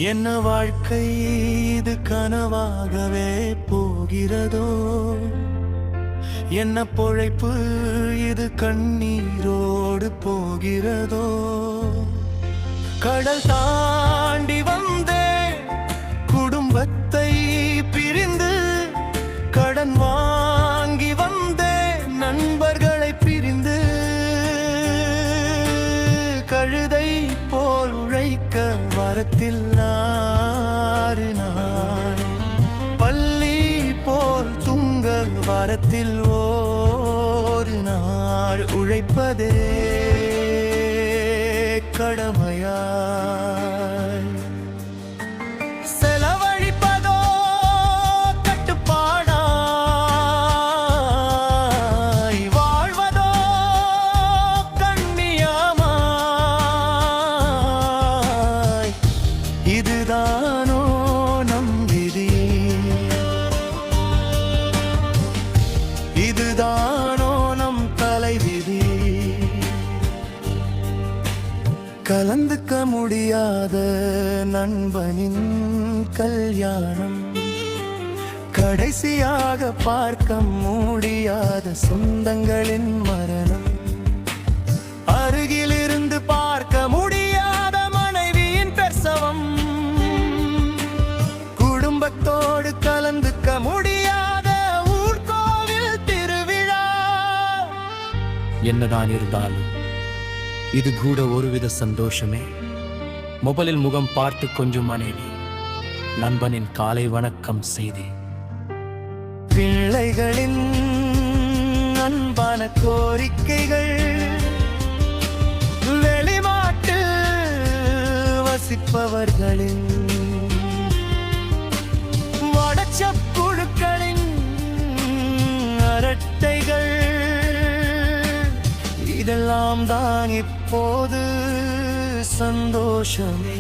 என்ன வாழ்க்கை இது கனவாகவே போகிறதோ, என்ன பொழைப்பு இது கண்ணீரோடு போகிறதோ. கடல் தாண்டி வந்தே குடும்பத்தை பிரிந்து, கடன் வாங்கி வந்தே நண்பர்களை பிரிந்து, கழுதை போல் உழைக்க வரத்தில் ஆறு நாள், பள்ளி போல் தூங்க வரத்தில் ஒரு நாள், உழைப்பதே கடமையாய் செலவழிப்பதோ கட்டுப்பாடாய், வாழ்வதோ கண்ணியமாய். இதுதானோ நம் விதி, இதுதானோ நம் தலைவிதி. கலந்துக்க முடியாத நண்பனின் கல்யாணம், கடைசியாக பார்க்க முடியாத சொந்தங்களின் மரணம், அருகிலிருந்து பார்க்க முடியாத மனைவியின் பிரசவம், குடும்பத்தோடு கலந்துக்க முடியாத ஊர்கோவில் திருவிழா. என்னதான் இருந்தாலும் இது கூட ஒருவித சந்தோஷமே. மொபைலில் முகம் பார்த்து கொஞ்சம் மனைவி, நண்பனின் காலை வணக்கம் செய்தி. பிள்ளைகளின் அன்பான கோரிக்கைகள், வெளிமாட்டு வசிப்பவர்களின் வாட்ஸ்அப் குழுக்களின் அரட்டைகள், இதெல்லாம் தான் இப்போது சந்தோஷமே.